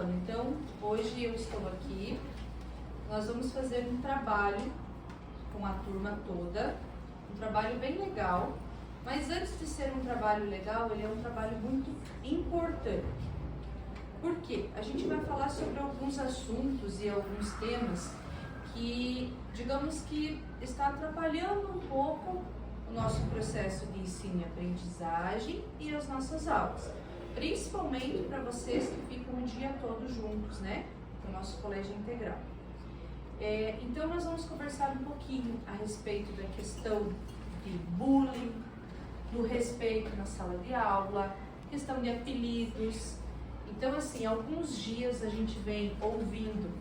falando. Então, hoje eu estou aqui, nós vamos fazer um trabalho com a turma toda, um trabalho bem legal, mas antes de ser um trabalho legal, ele é um trabalho muito importante. Por quê? A gente vai falar sobre alguns assuntos e alguns temas que, digamos que, está atrapalhando um pouco o nosso processo de ensino e aprendizagem e as nossas aulas. Principalmente para vocês que ficam o dia todo juntos, né? No nosso colégio integral. Então nós vamos conversar um pouquinho a respeito da questão de bullying, do respeito na sala de aula, questão de apelidos. Então assim, alguns dias a gente vem ouvindo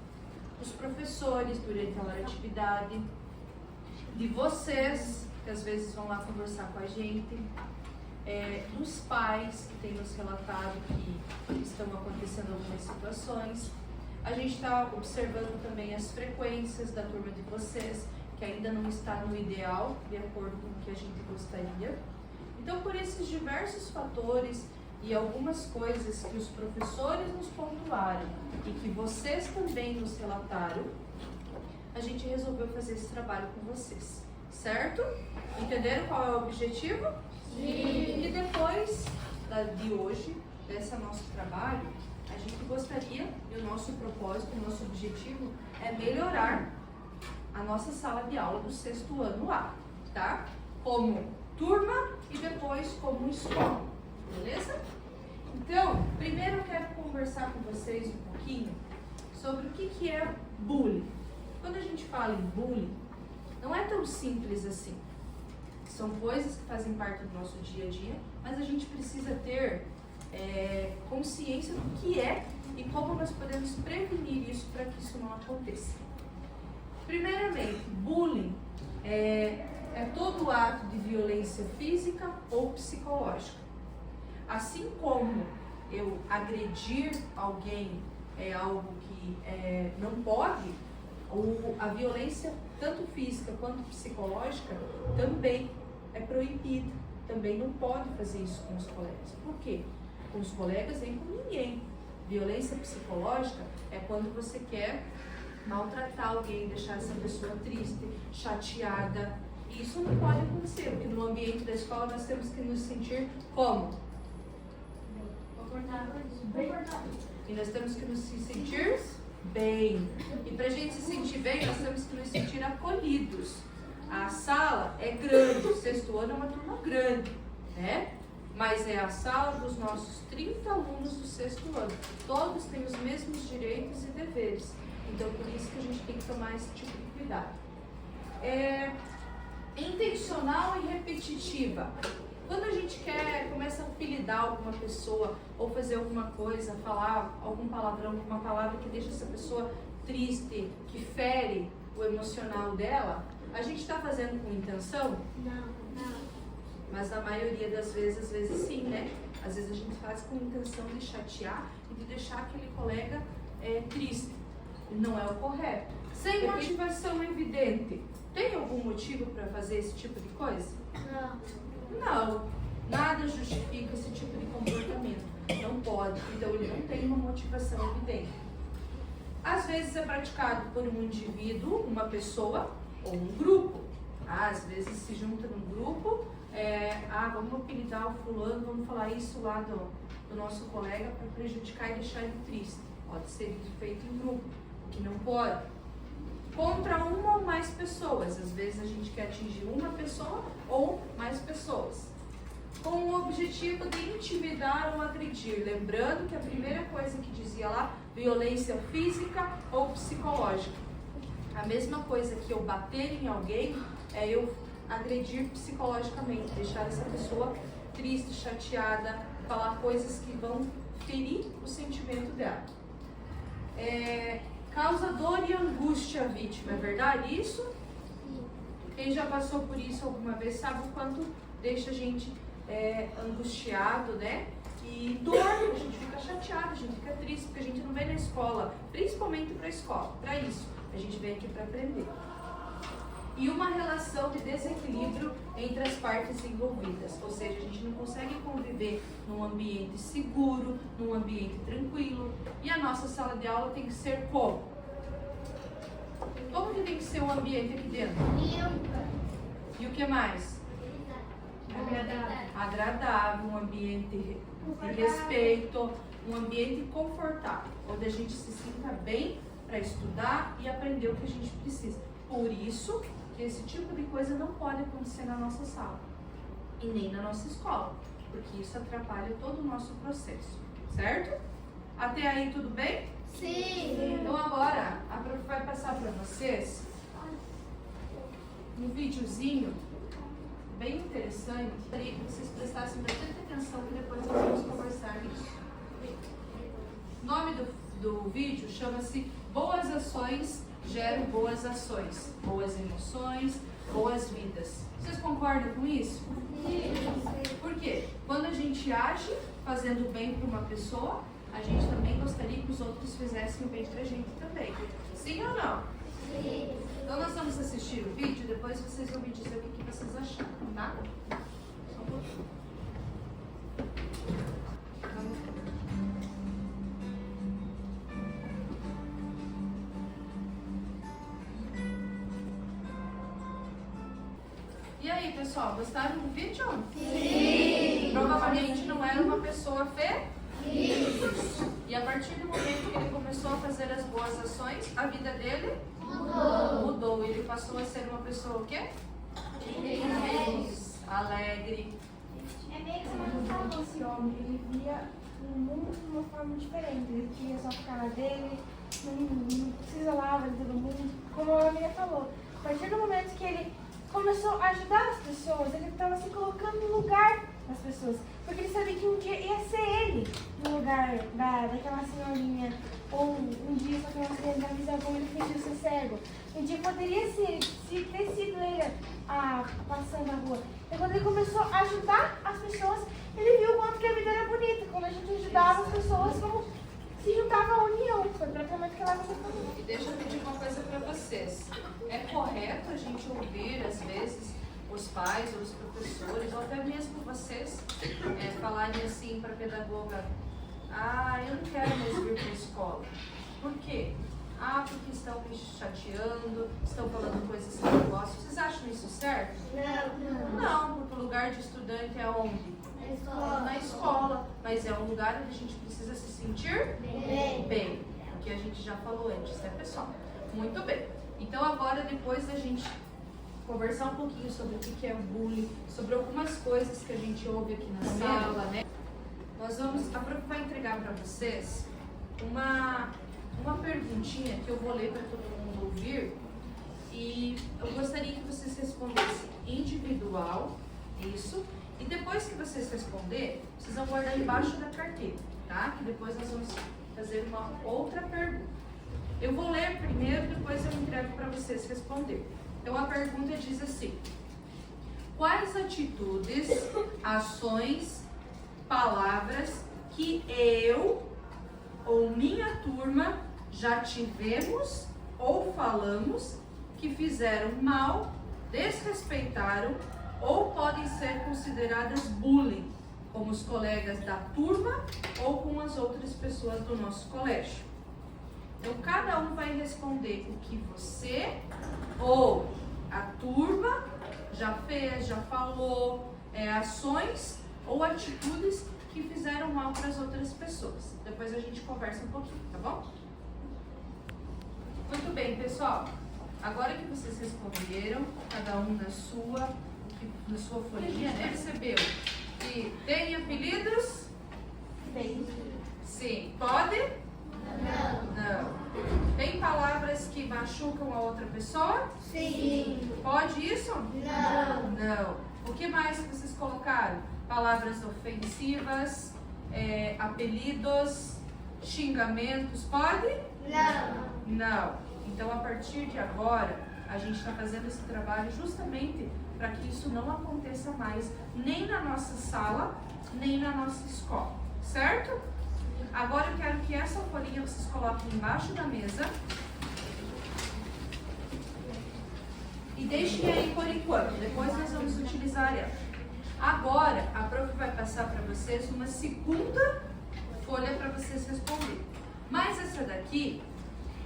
os professores durante a hora de atividade, de vocês, que às vezes vão lá conversar com a gente, dos pais que têm nos relatado que estão acontecendo algumas situações. A gente está observando também as frequências da turma de vocês, que ainda não está no ideal, de acordo com o que a gente gostaria. Então, por esses diversos fatores e algumas coisas que os professores nos pontuaram e que vocês também nos relataram, a gente resolveu fazer esse trabalho com vocês, certo? Entenderam qual é o objetivo? Sim. E depois de hoje, desse nosso trabalho, a gente gostaria, e o nosso propósito, o nosso objetivo é melhorar a nossa sala de aula do 6º ano A, tá? Como turma e depois como escola, beleza? Então, primeiro eu quero conversar com vocês um pouquinho sobre o que é bullying. Quando a gente fala em bullying, não é tão simples assim. São coisas que fazem parte do nosso dia a dia, mas a gente precisa ter consciência do que é e como nós podemos prevenir isso para que isso não aconteça. Primeiramente, bullying é todo ato de violência física ou psicológica. Assim como eu agredir alguém é algo que não pode, a violência tanto física quanto psicológica também é proibida. Também não pode fazer isso com os colegas. Por quê? Com os colegas nem com ninguém. Violência psicológica é quando você quer maltratar alguém, deixar essa pessoa triste, chateada. Isso não pode acontecer, porque no ambiente da escola nós temos que nos sentir como? E nós temos que nos sentir bem. E para a gente se sentir bem, nós temos que nos sentir acolhidos. A sala é grande, o 6º ano é uma turma grande, né? Mas é a sala dos nossos 30 alunos do 6º ano. Todos têm os mesmos direitos e deveres. Então, por isso que a gente tem que tomar esse tipo de cuidado. Intencional e repetitiva. Quando a gente começa a apelidar alguma pessoa ou fazer alguma coisa, falar algum palavrão, uma palavra que deixa essa pessoa triste, que fere o emocional dela, a gente está fazendo com intenção? Não. Mas na maioria das vezes, às vezes sim, né? Às vezes a gente faz com intenção de chatear e de deixar aquele colega triste. Não é o correto. Sem motivação evidente. Tem algum motivo para fazer esse tipo de coisa? Não. Nada justifica esse tipo de comportamento. Não pode. Então ele não tem uma motivação evidente. Às vezes é praticado por um indivíduo, uma pessoa ou um grupo. Às vezes se junta num grupo, vamos apelidar o fulano, vamos falar isso lá do nosso colega para prejudicar e deixar ele triste. Pode ser feito em grupo, o que não pode. Contra uma ou mais pessoas, às vezes a gente quer atingir uma pessoa ou mais pessoas. Com o objetivo de intimidar ou agredir. Lembrando que a primeira coisa que dizia lá, violência física ou psicológica. A mesma coisa que eu bater em alguém é eu agredir psicologicamente, deixar essa pessoa triste, chateada, falar coisas que vão ferir o sentimento dela. Causa dor e angústia à vítima, é verdade isso? Quem já passou por isso alguma vez sabe o quanto deixa a gente angustiado, né? E dor, a gente fica chateado, a gente fica triste, porque a gente não vem na escola, principalmente para a escola, para isso. A gente vem aqui para aprender. e uma relação de desequilíbrio entre as partes envolvidas. Ou seja, a gente não consegue conviver num ambiente seguro, num ambiente tranquilo. E a nossa sala de aula tem que ser como? Como que tem que ser o ambiente aqui dentro? E o que mais? Agradável, um ambiente de respeito, um ambiente confortável, onde a gente se sinta bem para estudar e aprender o que a gente precisa. Por isso que esse tipo de coisa não pode acontecer na nossa sala e nem na nossa escola, porque isso atrapalha todo o nosso processo, certo? Até aí tudo bem? Sim. Então agora a prof vai passar para vocês um videozinho bem interessante. Gostaria que vocês prestassem bastante atenção, que depois nós vamos conversar nisso. O nome do vídeo chama-se Boas Ações Geram Boas Ações, Boas Emoções, Boas Vidas. Vocês concordam com isso? Sim. Por quê? Quando a gente age fazendo bem para uma pessoa, a gente também gostaria que os outros fizessem o bem pra gente também. Sim ou não? Sim. Então nós vamos assistir o vídeo, depois vocês vão me dizer o que vocês acharam, tá? Só um pouquinho. E aí, pessoal, gostaram do vídeo? Sim. Provavelmente não era uma pessoa feliz. E a partir do momento que ele começou a fazer as boas ações, a vida dele mudou. Ele passou a ser uma pessoa o quê? Feliz, alegre. É meio que você falou, esse homem, ele via o mundo de uma forma diferente. Ele queria só ficar na dele, não se isolava de todo mundo. Como a amiga falou, a partir do momento que ele começou a ajudar as pessoas, ele estava se colocando no lugar das pessoas. Porque ele sabia que um dia ia ser ele no lugar daquela senhorinha. Ou um dia só que uma criança da visão, como ele fingiu ser cego. Um dia poderia ser, se ter sido ele passando na rua. E quando ele começou a ajudar as pessoas, ele viu o quanto que a vida era bonita. Quando a gente ajudava as pessoas, como se juntava a união. Foi praticamente aquela coisa que eu E deixa eu pedir uma coisa para vocês. É correto a gente ouvir, às vezes, os pais ou os professores, ou até mesmo vocês, falarem assim para a pedagoga: ah, eu não quero mais vir para a escola. Por quê? Ah, porque estão me chateando, estão falando coisas que eu não gosto. Vocês acham isso certo? Não, porque o lugar de estudante é onde? Na escola. Mas é um lugar onde a gente precisa se sentir bem. O que a gente já falou antes, né, pessoal? Muito bem. Então agora, depois da gente conversar um pouquinho sobre o que é o bullying, sobre algumas coisas que a gente ouve aqui na sala, né? A prof vai entregar para vocês uma perguntinha que eu vou ler para todo mundo ouvir, e eu gostaria que vocês respondessem individual, isso, e depois que vocês responderem, vocês vão guardar embaixo da carteira, tá? Que depois nós vamos fazer uma outra pergunta. Eu vou ler primeiro, depois eu entrego para vocês responder. Então a pergunta diz assim: quais atitudes, ações, palavras que eu ou minha turma já tivemos ou falamos que fizeram mal, desrespeitaram ou podem ser consideradas bullying, como os colegas da turma ou com as outras pessoas do nosso colégio? Então, cada um vai responder o que você ou a turma já fez, já falou, ações ou atitudes que fizeram mal para as outras pessoas. Depois a gente conversa um pouquinho, tá bom? Muito bem, pessoal. Agora que vocês responderam, cada um na sua folhinha, né? Percebeu que tem apelidos? Tem. Sim. Pode? Não. Tem palavras que machucam a outra pessoa? Sim. Pode isso? Não. Não. O que mais que vocês colocaram? Palavras ofensivas, apelidos, xingamentos, pode? Não. Não. Então, a partir de agora, a gente está fazendo esse trabalho justamente para que isso não aconteça mais, nem na nossa sala, nem na nossa escola, certo? Agora eu quero que essa folhinha vocês coloquem embaixo da mesa. E deixem aí por enquanto, depois nós vamos utilizar ela. Agora, a prof vai passar para vocês uma segunda folha para vocês responderem. Mas essa daqui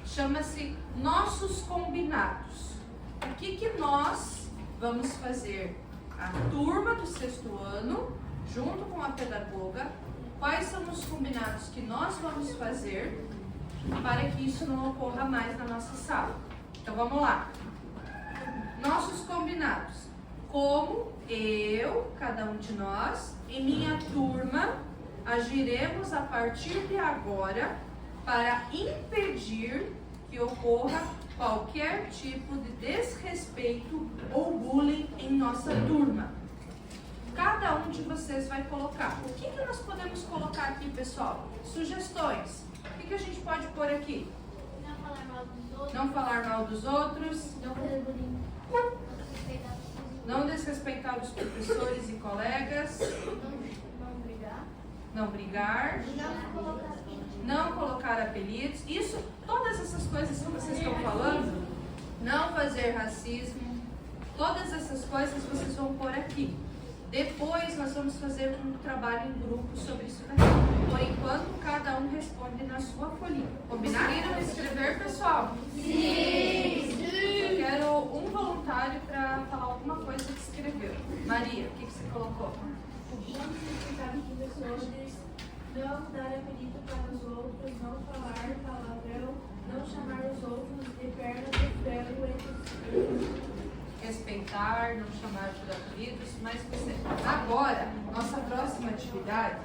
chama-se Nossos Combinados. O que nós vamos fazer? A turma do 6º ano, junto com a pedagoga, quais são os combinados que nós vamos fazer para que isso não ocorra mais na nossa sala. Então vamos lá. Nossos combinados. Como eu, cada um de nós, e minha turma, agiremos a partir de agora para impedir que ocorra qualquer tipo de desrespeito ou bullying em nossa turma. Cada um de vocês vai colocar. O que nós podemos colocar aqui, pessoal? Sugestões. O que a gente pode pôr aqui? Não falar mal dos outros. Não falar mal dos outros. Não fazer bullying. Não desrespeitar os professores e colegas. Não brigar. Não brigar. Não colocar. Não colocar apelidos. Isso, todas essas coisas que vocês estão falando. Não fazer racismo. Todas essas coisas vocês vão pôr aqui. Depois nós vamos fazer um trabalho em grupo sobre isso daqui. Por enquanto, cada um responde na sua folhinha. Combinaram escrever, pessoal? Sim! Eu quero um voluntário para falar alguma coisa que escreveu. Maria, o que você colocou? Não criticar os professores, não dar apelido para os outros, não falar palavrão, não chamar os outros de perna de ferro, etc. Respeitar, não chamar por apelidos, mas você. Agora, nossa próxima atividade,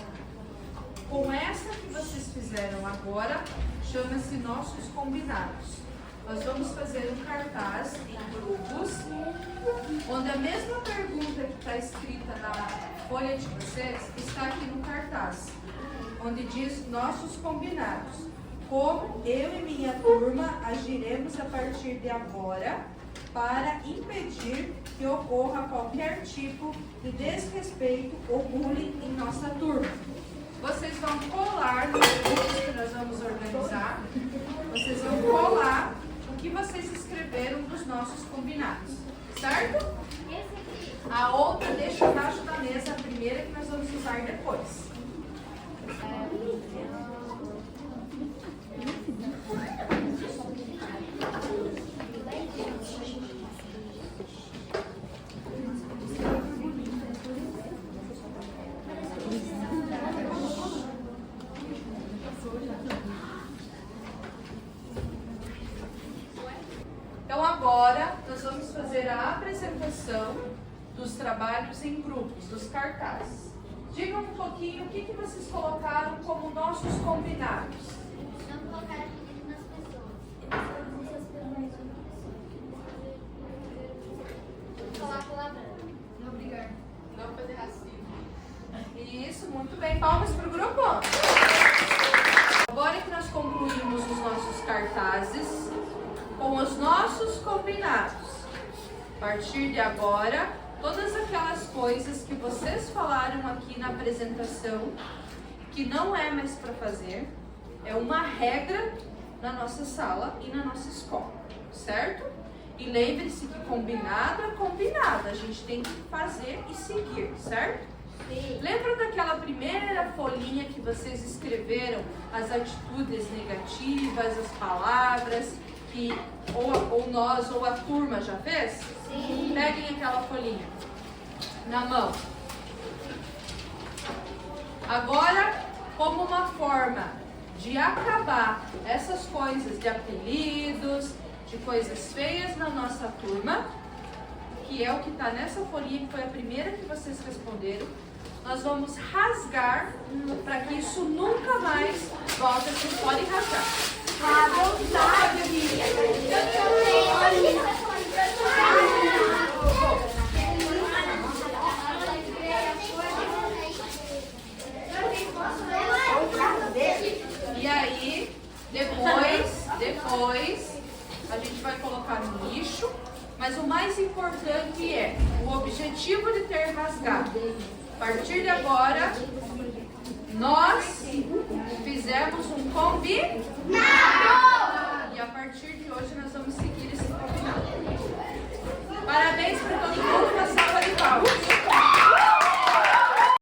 com essa que vocês fizeram agora, chama-se Nossos Combinados. Nós vamos fazer um cartaz em grupos, onde a mesma pergunta que está escrita na folha de vocês está aqui no cartaz, onde diz Nossos Combinados. Como eu e minha turma agiremos a partir de agora para impedir que ocorra qualquer tipo de desrespeito ou bullying em nossa turma. Vocês vão colar nos grupos que nós vamos organizar, vocês vão colar o que vocês escreveram dos nossos combinados, certo? A outra deixa embaixo da mesa, a primeira que nós vamos usar depois. Então agora nós vamos fazer a apresentação dos trabalhos em grupos, dos cartazes. Digam um pouquinho o que vocês colocaram como nossos combinados. Não colocar apelido nas pessoas. Não falar palavrão. Não brigar. Não fazer racismo. Isso, muito bem. Palmas para o grupo. Agora que nós concluímos os nossos cartazes com os nossos combinados, a partir de agora, todas aquelas coisas que vocês falaram aqui na apresentação, que não é mais para fazer, é uma regra na nossa sala e na nossa escola, certo? E lembre-se que combinado é combinado, a gente tem que fazer e seguir, certo? Sim. Lembra daquela primeira folhinha que vocês escreveram as atitudes negativas, as palavras que ou nós ou a turma já fez? Sim. Peguem aquela folhinha na mão. Agora, como uma forma de acabar essas coisas de apelidos, de coisas feias na nossa turma, que é o que está nessa folhinha, que foi a primeira que vocês responderam, nós vamos rasgar para que isso nunca mais volte. Vocês podem rasgar. À vontade. E aí, depois, a gente vai colocar no lixo, mas o mais importante é o objetivo de ter rasgado. A partir de agora, nós fizemos um combinado. E a partir de hoje nós vamos seguir esse combinado. Parabéns para todo mundo, uma salva de palmas.